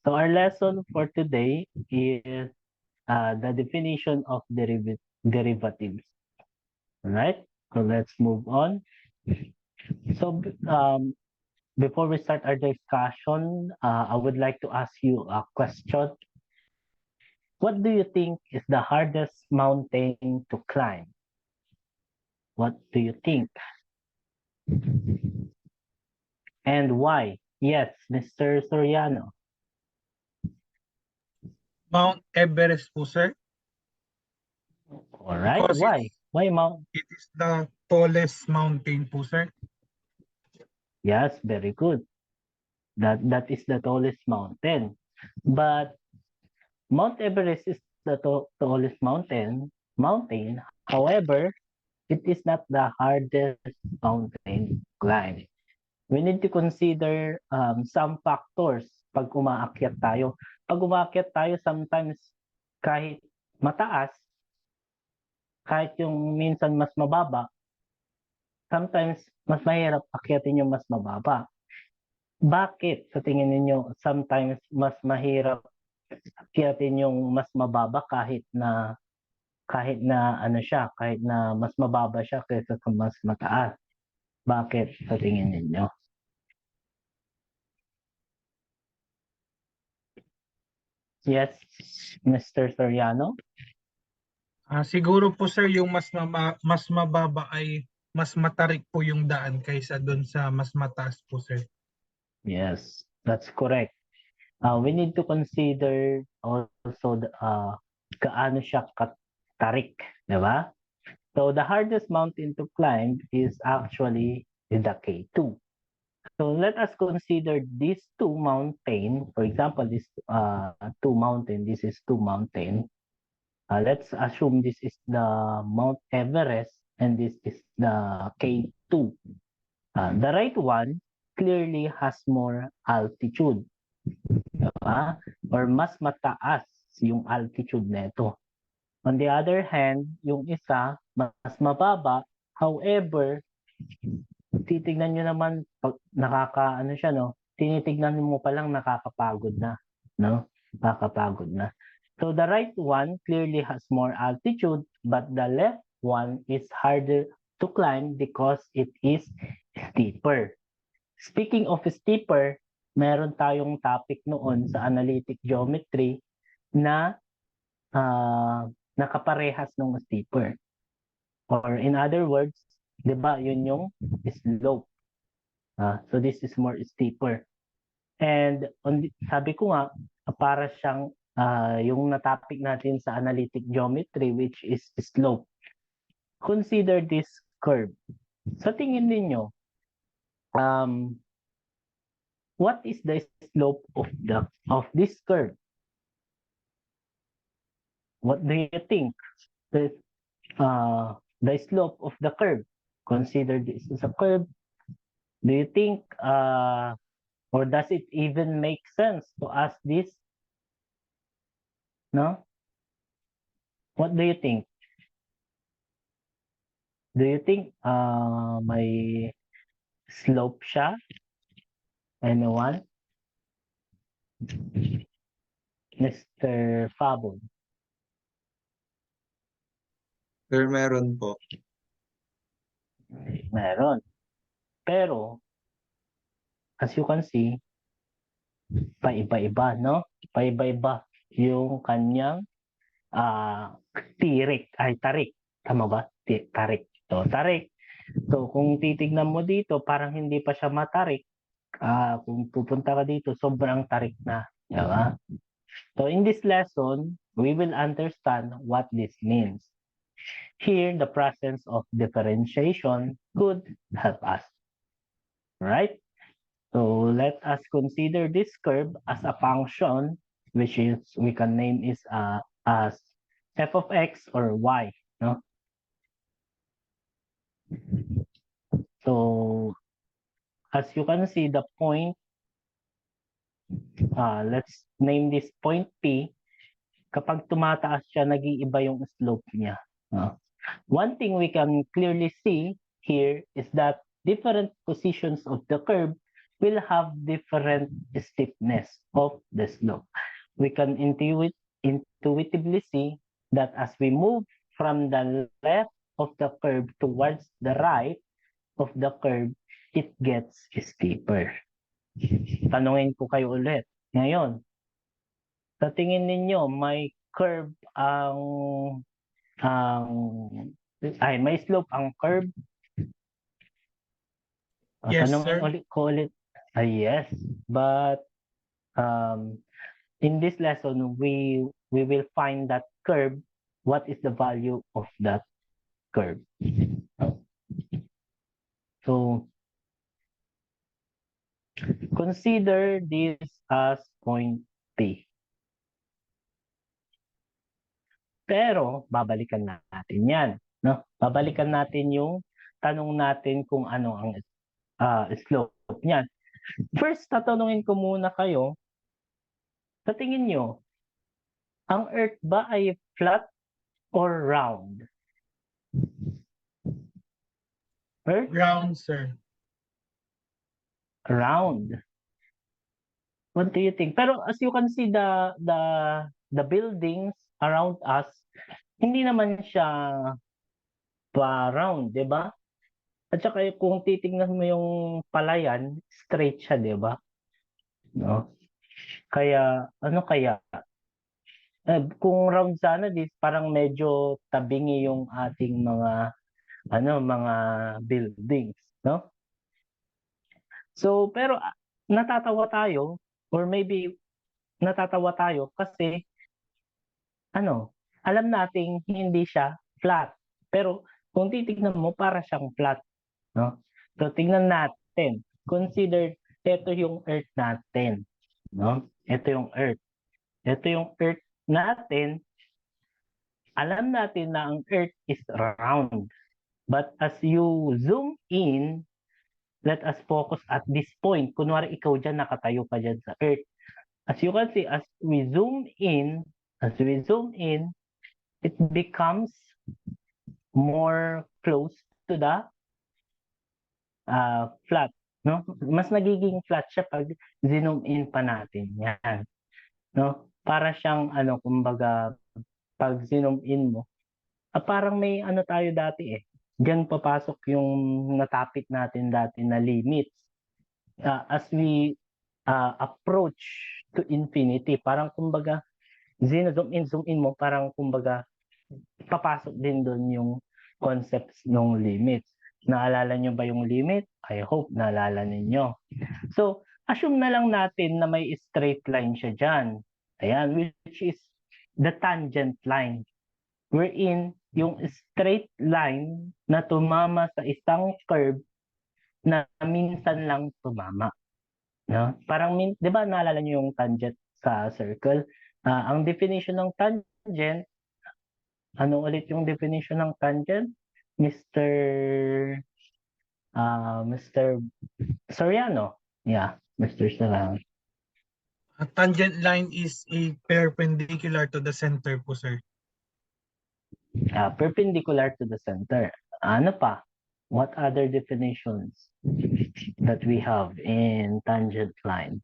So our lesson for today is the definition of derivatives. All right, so let's move on. So before we start our discussion, I would like to ask you a question. What do you think is the hardest mountain to climb? What do you think? And why? Yes, Mr. Soriano. Mount Everest po, sir. All right, Because why? Why Mount? it is the tallest mountain po, sir. Yes, very good. That is the tallest mountain. But Mount Everest is the tallest mountain. However, it is not the hardest mountain to climb. We need to consider some factors pag umaakyat tayo. Pag umaakyat tayo, sometimes kahit mataas, kahit yung minsan mas mababa, sometimes mas mahirap akyatin yung mas mababa. Bakit sa tingin ninyo sometimes mas mahirap akyatin yung mas mababa kahit na ano siya, kahit na mas mababa siya kaysa sa mas mataas? Bakit sa tingin ninyo? Yes, Mr. Soriano? Siguro po, sir, yung mas mababa ay mas matarik po yung daan kaysa doon sa mas mataas po, sir. Yes, that's correct. We need to consider also gaano siya katarik, di ba? So the hardest mountain to climb is actually the K2. So let us consider these two mountain. For example, this two mountain. This is two mountain. Let's assume this is the Mount Everest and this is the K2. The right one clearly has more altitude. Diba? Or mas mataas yung altitude nito. On the other hand, yung isa, mas mababa. However, titignan nyo naman, pag ano siya, no? Tinitignan mo pa lang nakakapagod na, no? Nakakapagod na. So the right one clearly has more altitude, but the left one is harder to climb because it is steeper. Speaking of steeper, meron tayong topic noon sa analytic geometry na nakaparehas ng steeper. Or in other words, di ba, yun yung slope. So this is more steeper. And sabi ko nga, para siyang yung natopic natin sa analytic geometry, which is slope. Consider this curve. Sa tingin ninyo, what is the slope of this curve? What do you think? The slope of the curve. Consider this as a curve. Do you think, or does it even make sense to ask this? No? What do you think? Do you think may slope siya? Anyone? Mr. Fabon. Sir, meron po. Meron. Pero, as you can see, paiba-iba, no? Paiba-iba yung kanyang tarik. Tama ba? Tarik. So, tarik. So, kung titignan mo dito, parang hindi pa siya matarik. Kung pupunta ka dito, sobrang tarik na. Diba? So, in this lesson, we will understand what this means. Here, the presence of differentiation could help us. Right? So let us consider this curve as a function, which is we can name is as f of x or y. No? So as you can see, the point, let's name this point P. Kapag tumataas siya, nag-iiba yung slope niya. One thing we can clearly see here is that different positions of the curve will have different stiffness of the slope. We can intuitively see that as we move from the left of the curve towards the right of the curve, it gets steeper. Tanungin ko kayo ulit. Ngayon, sa tingin ninyo, may curve may slope ang curve? Yes, Tanungin sir. ulit ko ulit. Yes, but in this lesson, we will find that curve. What is the value of that curve? So, consider this as point P. Pero, babalikan natin yan. No? Babalikan natin yung tanong natin kung ano ang slope niyan. First, tatanungin ko muna kayo, sa tingin nyo, ang Earth ba ay flat or round? Earth? Round, sir. Round. What do you think? Pero as you can see, the buildings around us, hindi naman siya pa round, di ba? At saka kung titingnan mo yung palayan, straight siya, di ba? No? Kaya, ano kaya? Kung round sana, parang medyo tabingi yung ating mga buildings, no? So, pero natatawa tayo or maybe natatawa tayo kasi alam nating hindi siya flat. Pero kung titignan mo, para siyang flat, no? So, tingnan natin. Consider, ito yung Earth natin, no? Ito yung Earth. Ito yung Earth natin. Alam natin na ang Earth is round. But as you zoom in, let us focus at this point. Kunwari ikaw dyan, nakatayo ka dyan sa Earth. As you can see, as we zoom in, it becomes more close to the flat. No? Mas nagiging flat siya pag zoom in pa natin. Yan. No? Para siyang, kumbaga, pag zoom in mo, parang may tayo dati eh. Diyan papasok yung natapit natin dati na limits. As we approach to infinity, parang kumbaga, zoom in mo, parang kumbaga, papasok din doon yung concepts ng limits. Naalala nyo ba yung limit? I hope naalala ninyo. So, assume na lang natin na may straight line siya dyan. Ayan, which is the tangent line. Wherein, yung straight line na tumama sa isang curve na minsan lang tumama. No? Parang, di ba naalala nyo yung tangent sa circle? Ang definition ng tangent, ano ulit yung definition ng tangent? Mr. Soriano. Yeah, Mr. Soriano. A tangent line is a perpendicular to the center po, sir. Perpendicular to the center. Ano pa? What other definitions that we have in tangent line?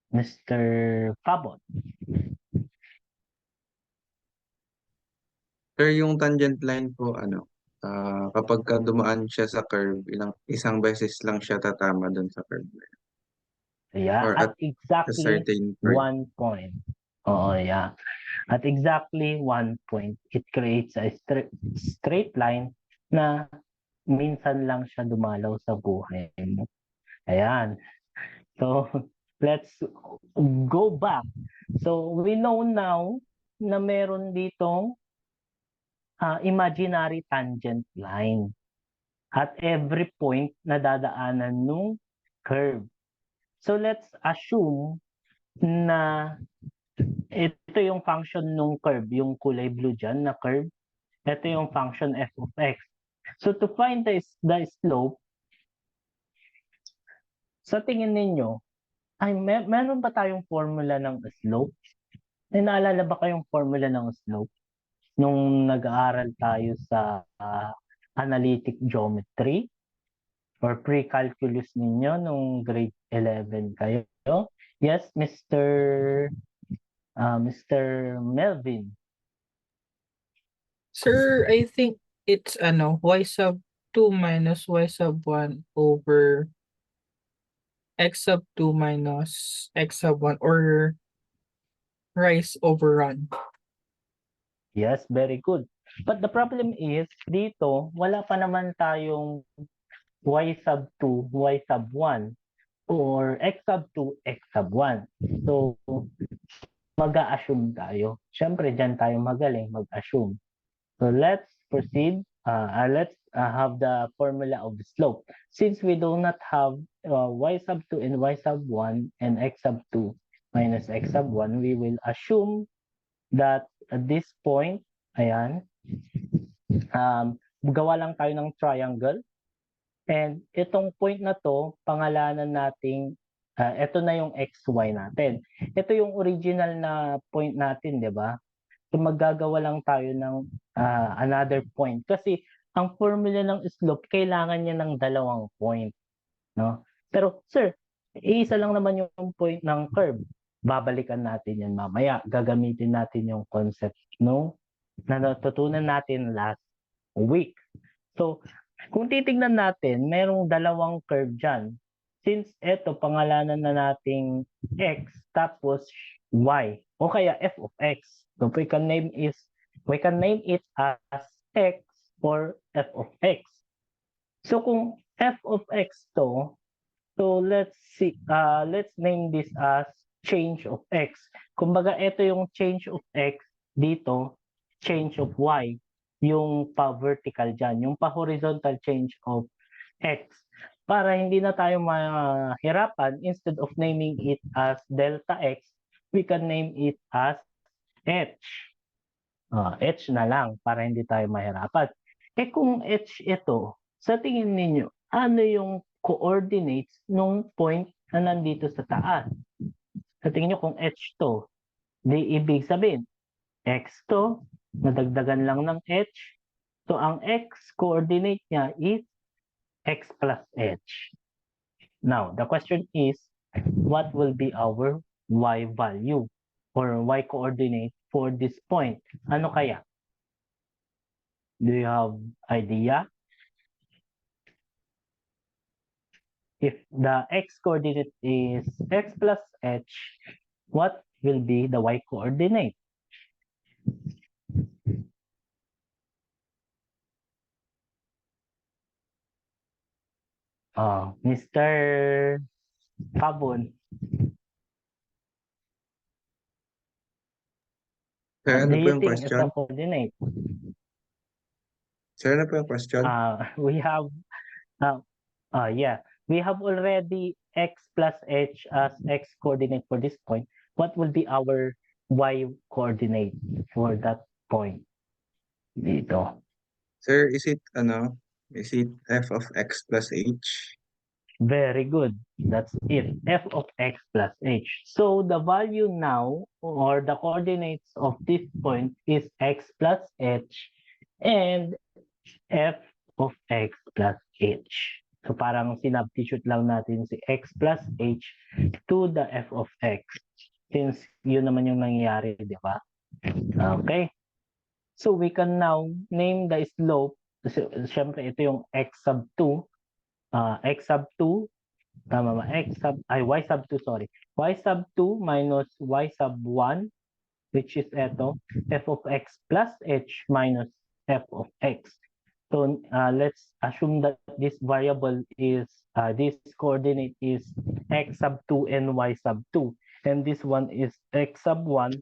Mr. Pabot. Sir, yung tangent line po, kapag ka dumaan siya sa curve, isang beses lang siya tatama doon sa curve. Yeah, Or at a exactly certain point. 1 point. Oo, yeah. At exactly 1 point, it creates a straight line na minsan lang siya dumalaw sa buhay mo. Ayan. So, let's go back. So, we know now na meron ditong imaginary tangent line at every point na dadaanan nung curve. So, let's assume na ito yung function nung curve, yung kulay blue dyan na curve. Ito yung function f of x. So, to find the slope, sa tingin ninyo, meron ba tayong formula ng slope? May naalala ba kayong formula ng slope? Nung nag-aaral tayo sa analytic geometry or pre-calculus ninyo nung grade 11 kayo? Yes, Mr. Melvin. Sir, I think it's y sub 2 minus y sub 1 over x sub 2 minus x sub 1 or rise over run. Yes, very good. But the problem is, dito, wala pa naman tayong y sub 2, y sub 1, or x sub 2, x sub 1. So, mag-a-assume tayo. Siyempre, dyan tayo magaling mag-assume. So, let's proceed. Let's have the formula of the slope. Since we do not have y sub 2 and y sub 1 and x sub 2 minus x sub 1, we will assume that at this point, ayan, gawa lang tayo ng triangle. And itong point na to, pangalanan nating, ito na yung xy natin. Ito yung original na point natin, di ba? So maggagawa lang tayo ng another point. Kasi ang formula ng slope, kailangan niya ng dalawang point. No? Pero sir, isa lang naman yung point ng curve. Babalikan natin yan mamaya. Gagamitin natin yung concept no, na natutunan natin last week. So, kung titignan natin, merong dalawang curve dyan. Since ito, pangalanan na nating x, tapos y, o kaya f of x. So, we can name it as x or f of x. So, kung f of x to, so let's name this as change of x. Kumbaga, ito yung change of x dito, change of y. Yung pa-vertical dyan, yung pa-horizontal change of x. Para hindi na tayo mahirapan, instead of naming it as delta x, we can name it as h. H na lang para hindi tayo mahirapan. Kung h ito, sa tingin ninyo, ano yung coordinates nung point na nandito sa taas? Sa tingin nyo kung h to, di ibig sabihin, x to, nadagdagan lang ng h. So, ang x coordinate niya is x plus h. Now, the question is, what will be our y value or y coordinate for this point? Ano kaya? Do you have idea? If the x coordinate is x plus h, what will be the y coordinate? Mr. Pabon. Sir, ano Do po you yung think it's question? a coordinate? Sir, ano po yung question? We have, we have already x plus h as x coordinate for this point. What will be our y coordinate for that point? Dito. Sir, is it f of x plus h? Very good. That's it. F of x plus h. So the value now or the coordinates of this point is x plus h and f of x plus h. So parang sinubstitute lang natin si x plus h to the f of x. Since yun naman yung nangyayari, di ba? Okay. So we can now name the slope. Siyempre ito yung x sub 2. X sub 2, tama ba? Y sub 2, sorry. Y sub 2 minus y sub 1, which is ito, f of x plus h minus f of x. So let's assume that this variable is, this coordinate is x sub 2 and y sub 2. And this one is x sub 1,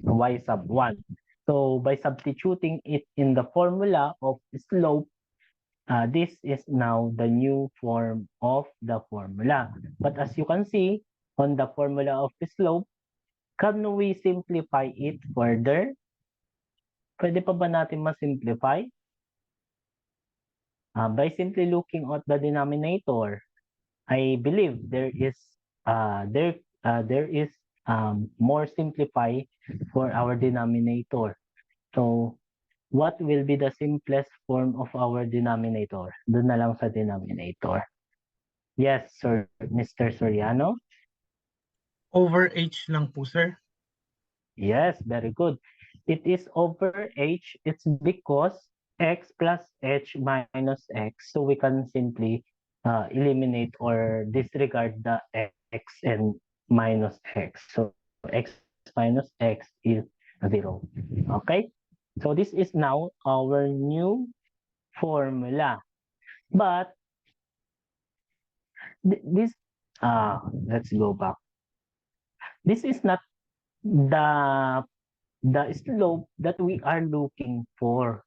y sub 1. So by substituting it in the formula of slope, this is now the new form of the formula. But as you can see, on the formula of the slope, can we simplify it further? Pwede pa ba natin ma-simplify? By simply looking at the denominator, I believe there is more simplify for our denominator. So what will be the simplest form of our denominator? Doon na lang sa denominator. Yes, sir, Mr. Soriano? Over h lang po, sir. Yes, very good. It is over h. It's because x plus h minus x. So we can simply eliminate or disregard the x and minus x. So x minus x is 0. Okay? So this is now our new formula. But this, let's go back. This is not the slope that we are looking for.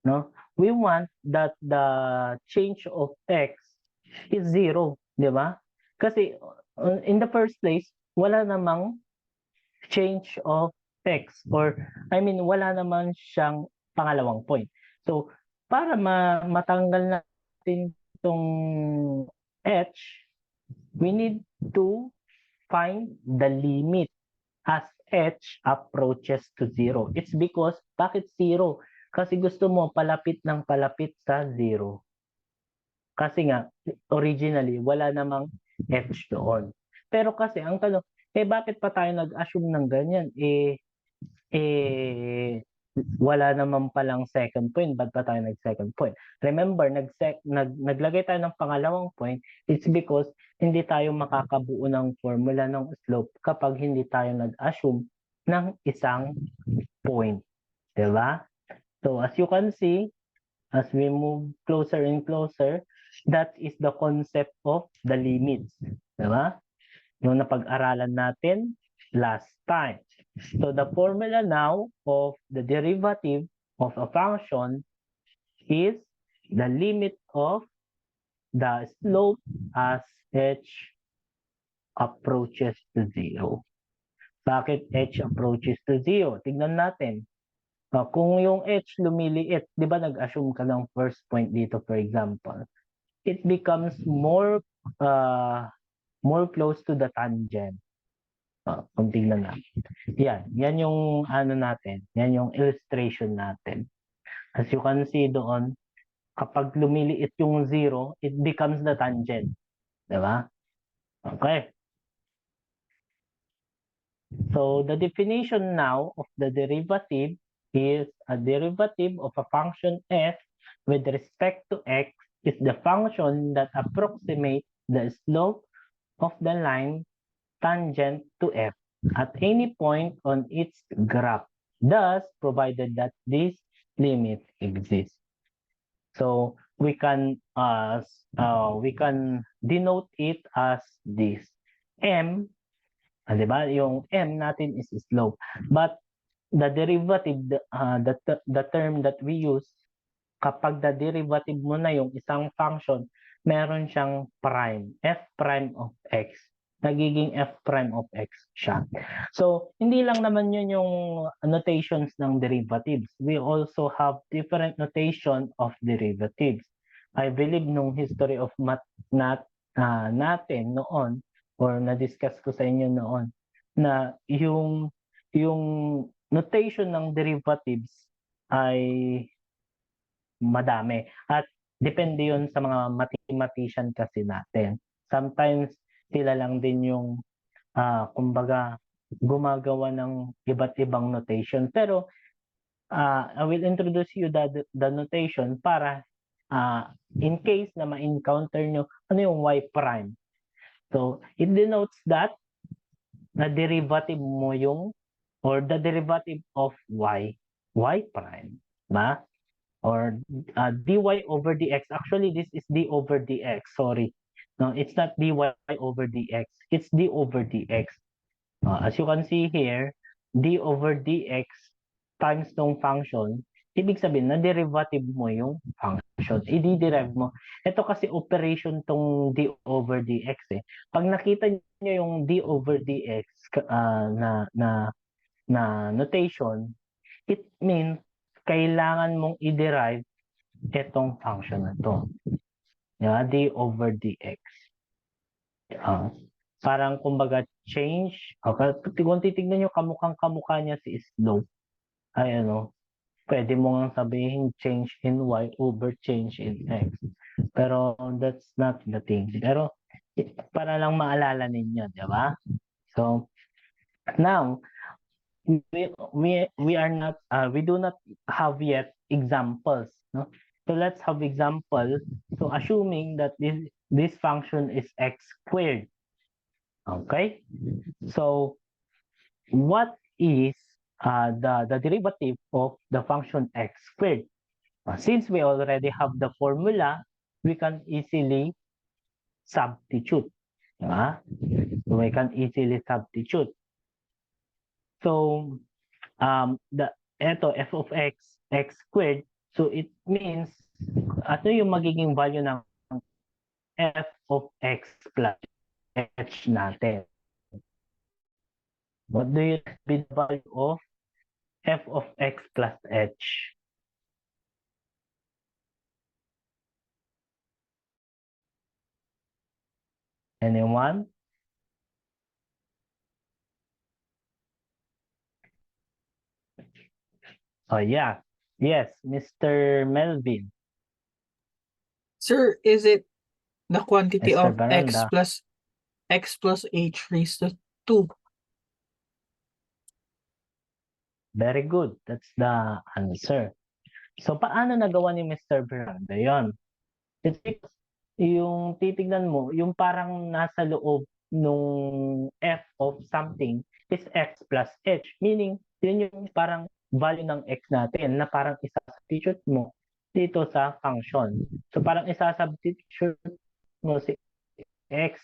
No? We want that the change of x is 0, di ba? Kasi in the first place, wala namang change of x or I mean wala naman siyang pangalawang point. So para matanggal natin itong h, we need to find the limit as h approaches to 0. It's because, bakit 0? Kasi gusto mo palapit ng palapit sa 0. Kasi nga, originally, wala namang h doon. Pero kasi, ang tanong, bakit pa tayo nag-assume ng ganyan? Wala naman palang second point, ba't pa tayo nag-second point? Remember, naglagay tayo ng pangalawang point, it's because hindi tayo makakabuo ng formula ng slope kapag hindi tayo nag-assume ng isang point. Diba? So, as you can see, as we move closer and closer, that is the concept of the limits. Diba? Yung napag-aralan natin last time. So the formula now of the derivative of a function is the limit of the slope as h approaches to 0. Bakit h approaches to 0? Tignan natin. Kung yung h lumiliit, di ba nag-assume ka ng first point dito, for example, it becomes more close to the tangent. Kung tignan natin. Yan yung ano natin, yan yung illustration natin. As you can see doon, kapag lumiliit yung 0, it becomes the tangent. Diba? Okay. So the definition now of the derivative is a derivative of a function f with respect to x is the function that approximates the slope of the line tangent to f at any point on its graph, thus provided that this limit exists. So we can denote it as this m, di ba? Yung m natin is slope, but the derivative, the term that we use, kapag the derivative mo na yung isang function, meron siyang prime, f prime of x. Nagiging f prime of x siya. So, hindi lang naman yun yung notations ng derivatives. We also have different notation of derivatives. I believe nung history of math natin noon, or na-discuss ko sa inyo noon, na yung notation ng derivatives ay madami. At depende yun sa mga mathematician kasi natin. Sometimes sila lang din yung kumbaga gumagawa ng iba't ibang notation. Pero I will introduce you the notation para in case na ma-encounter nyo ano yung y prime. So it denotes that na derivative mo yung or the derivative of y prime. Ba? Or dy over dx. Actually, this is d over dx. Sorry. No, it's not dy over dx. It's d over dx. As you can see here, d over dx times tong function, ibig sabihin na derivative mo yung function. I-derive mo. Ito kasi operation tong d over dx eh. Pag nakita niyo yung d over dx na notation, it means kailangan mong i-derive itong function na to. Yeah, d over dx. Parang kumbaga change. Okay, kung titignan nyo kamukhang kamukha niya si slope. Ay ano, Pwede mo nga sabihin change in y over change in x. Pero that's not the thing. Pero para lang maalala ninyo, di ba? So now we are not we do not have yet examples, no? So let's have example. So assuming that this function is x squared. Okay? So what is the derivative of the function x squared? Since we already have the formula, we can easily substitute. Diba? So we can easily substitute. So eto f of x squared, so it means ano yung magiging value ng f of x plus h natin? What do you be the value of f of x plus h? Anyone? Oh yeah. Yes, Mr. Melvin. Sir, is it the quantity Mr. of x Baranda. plus h raised to 2? Very good. That's the answer. So, paano nagawa ni Mr. Baranda yon? It's because yung titignan mo, yung parang nasa loob nung f of something is x plus h. Meaning, yun yung parang value ng x natin na parang isa-substitute mo dito sa function. So, parang isa-substitute mo si x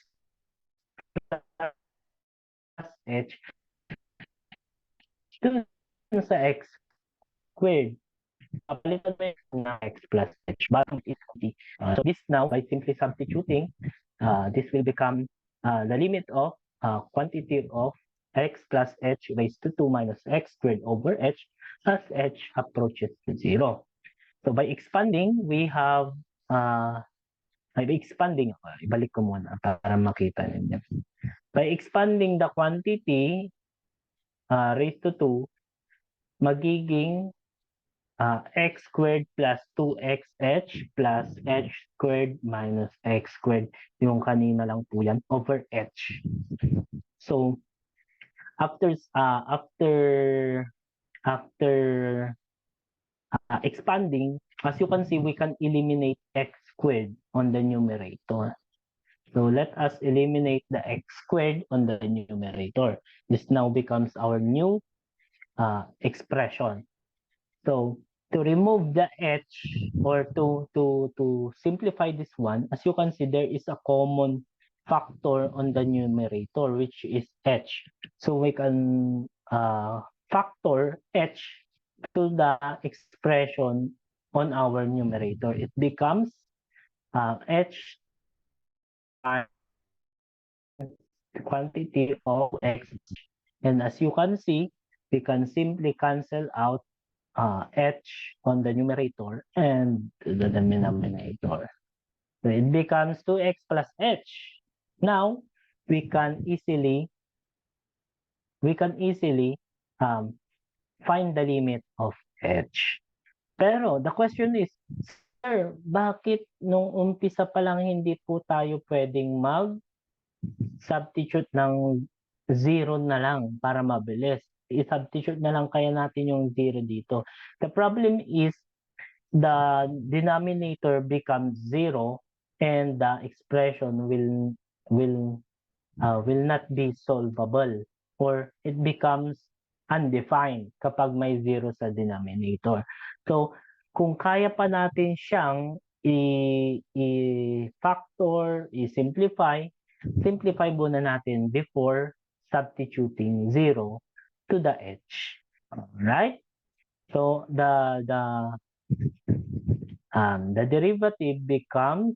plus h dun sa x squared. Palitan mo yung na x plus h. Bakit is so this now, by simply substituting, this will become the limit of quantity of x plus h raised to 2 minus x squared over h as h approaches to 0. So by expanding, we have, ibalik ko muna para makita ninyo. By expanding the quantity raised to 2, magiging x squared plus 2xh plus h squared minus x squared. Yung kanina lang po yan, over h. So, after expanding, as you can see, we can eliminate x squared on the numerator. So let us eliminate the x squared on the numerator. This now becomes our new expression. So to remove the h, or to simplify this one, as you can see, there is a common factor on the numerator, which is h. So we can factor h to the expression on our numerator. It becomes h times quantity of x. And as you can see, we can simply cancel out h on the numerator and the denominator. So it becomes 2x plus h. Now, we can easily find the limit of h. Pero the question is, sir, bakit nung umpisa pa lang hindi po tayo pwedeng substitute ng 0 na lang para mabilis? I-substitute na lang kaya natin yung 0 dito. The problem is the denominator becomes 0 and the expression will not be solvable, or it becomes undefined kapag may 0 sa denominator. So, kung kaya pa natin siyang i-factor, i-simplify, simplify muna natin before substituting 0 to the h. Alright? So the derivative becomes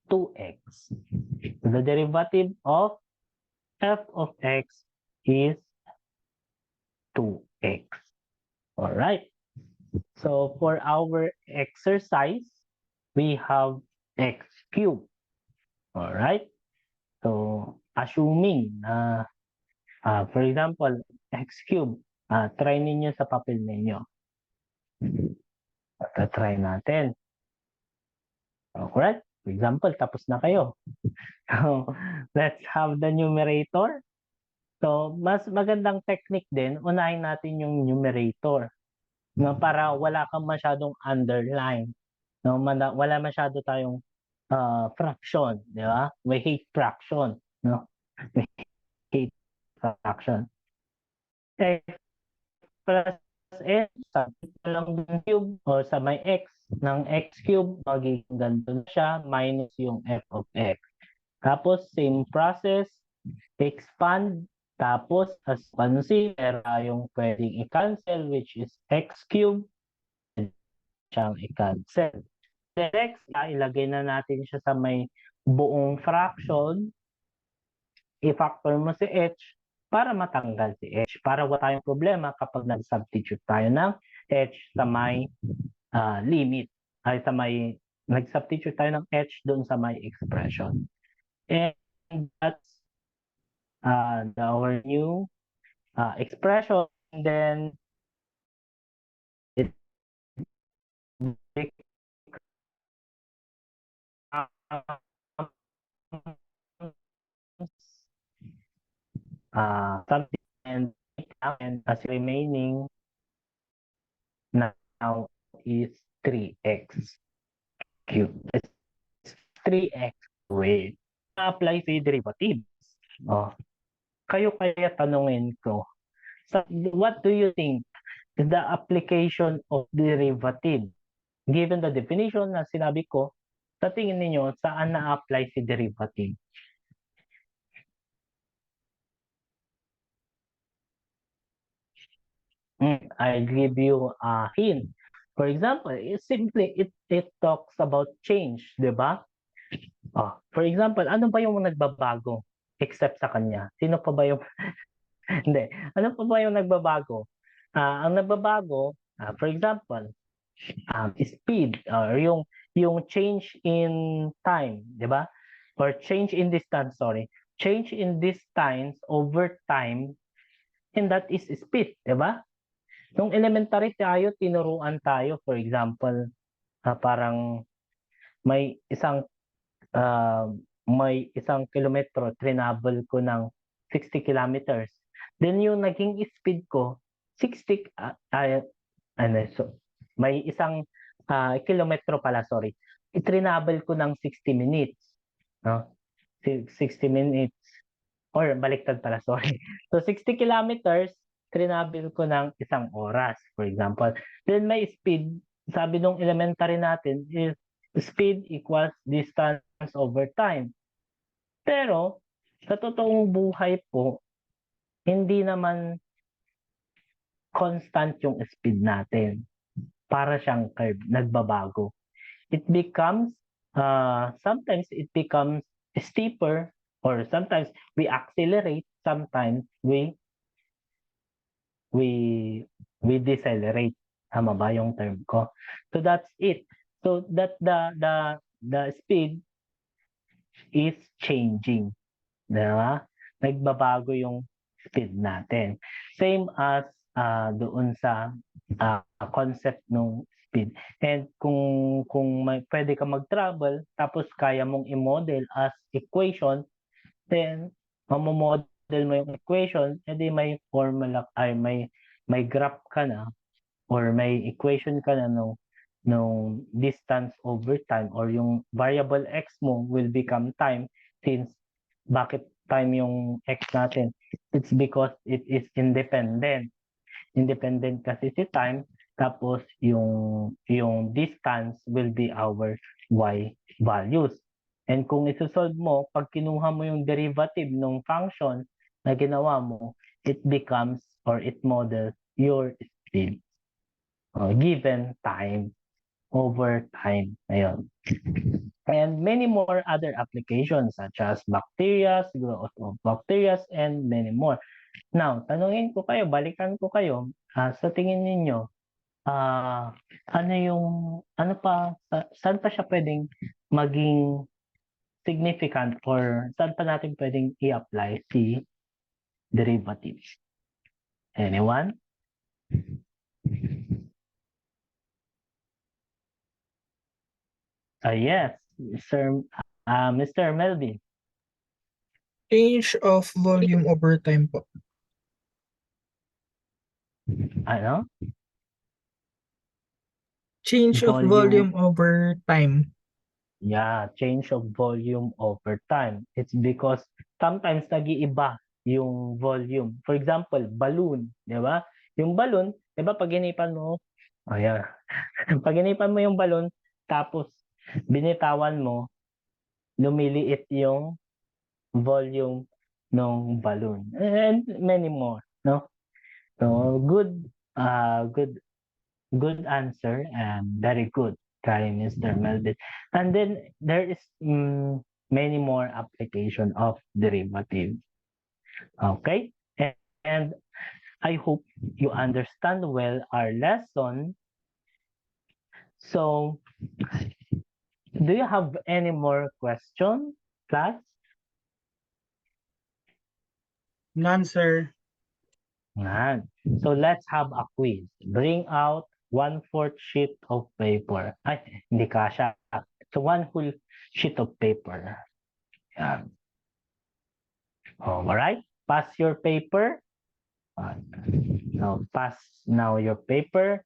2x. The derivative of f of x is 2x. Alright? So for our exercise, we have x cubed. Alright? So assuming for example, x cubed, Try ninyo sa papel ninyo. Try natin. Correct? For example, tapos na kayo. So, let's have the numerator. So, mas magandang technique din, unahin natin yung numerator. No, para wala kang masyadong underline. No, wala masyado tayong fraction, di ba? We hate fraction, no? We hate fraction. X plus n, sabi ko lang yung cube o sa may x ng x cube, magiging ganito na siya, minus yung f of x. Tapos, same process, expand, tapos, as consider yung pwedeng i-cancel, which is x cube, siyang i-cancel. Next, ilagay na natin siya sa may buong fraction, i-factor mo si h para matanggal si h. Para wala tayong problema kapag nag-substitute tayo ng h sa may limit. Ay sa may, nag-substitute tayo ng h doon sa may expression. And that's our new expression. And then, it something and as remaining now is 3x cubed. It's 3x squared. Apply sa derivatives. Kayo kaya tanungin ko, so what do you think is the application of derivative? Given the definition na sinabi ko, sa tingin ninyo, saan na-apply si derivative? I'll give you a hint. For example, it talks about change, di ba? For example, ano ba yung nagbabago except sa kanya? Sino pa ba yung hindi. Ano pa ba yung nagbabago? Ang nagbabago, for example, speed or yung change in time, di ba? Or change in distance, sorry. Change in distance over time, and that is speed, di ba? Nung elementary tayo, tinuruan tayo, for example, parang may isang kilometro, trinabol ko ng 60 kilometers. Then yung naging speed ko, 60, may isang kilometro pala, sorry. Itrinabol ko ng 60 minutes. No? 60 minutes. Or baliktad pala, sorry. So 60 kilometers, trinabol ko ng isang oras, for example. Then may speed, sabi nung elementary natin, is speed equals distance over time. Pero, sa totoong buhay po, hindi naman constant yung speed natin. Para siyang curve, nagbabago. It becomes, sometimes it becomes steeper, or sometimes we accelerate, sometimes we decelerate. Tama ba yung term ko? So that's it. So that the speed is changing. Diba? Nagbabago yung speed natin. Same as doon sa concept ng speed. And kung pwede ka mag-travel, tapos kaya mong i-model as equation, then mamomodel mo yung equation, edi may formula, ay may graph ka na, or may equation ka na nung distance over time, or yung variable x mo will become time, since bakit time yung x natin? It's because it is independent. Independent kasi si time, tapos yung distance will be our y values. And kung isosolve mo, pag kinuha mo yung derivative ng function na ginawa mo, it becomes, or it models your speed given time over time. Ayun. And many more other applications such as bacteria, growth of bacteria, and many more. Now, tanungin ko kayo, balikan ko kayo, sa tingin ninyo, saan pa siya pwedeng maging significant, or saan pa natin pwedeng i-apply si derivatives? Anyone? Yes, Mr. Melvin. Change of volume over time po. Ano? Change of volume over time. Yeah, change of volume over time. It's because sometimes nag-iiba yung volume. For example, balloon, di ba? Yung balloon, di ba pag inipan mo, ayan, pag inipan mo yung balloon, tapos binitawan mo, lumiliit yung volume ng balloon. And many more, no? So, good answer and very good try, Mr. Melvin. And then there is many more application of derivative. Okay? And I hope you understand well our lesson. So, do you have any more questions, class? None, sir. Yan. So let's have a quiz. Bring out 1/4 sheet of paper. Ay, hindi kasha. So one whole sheet of paper. Yan. All right. Pass your paper. So pass now your paper.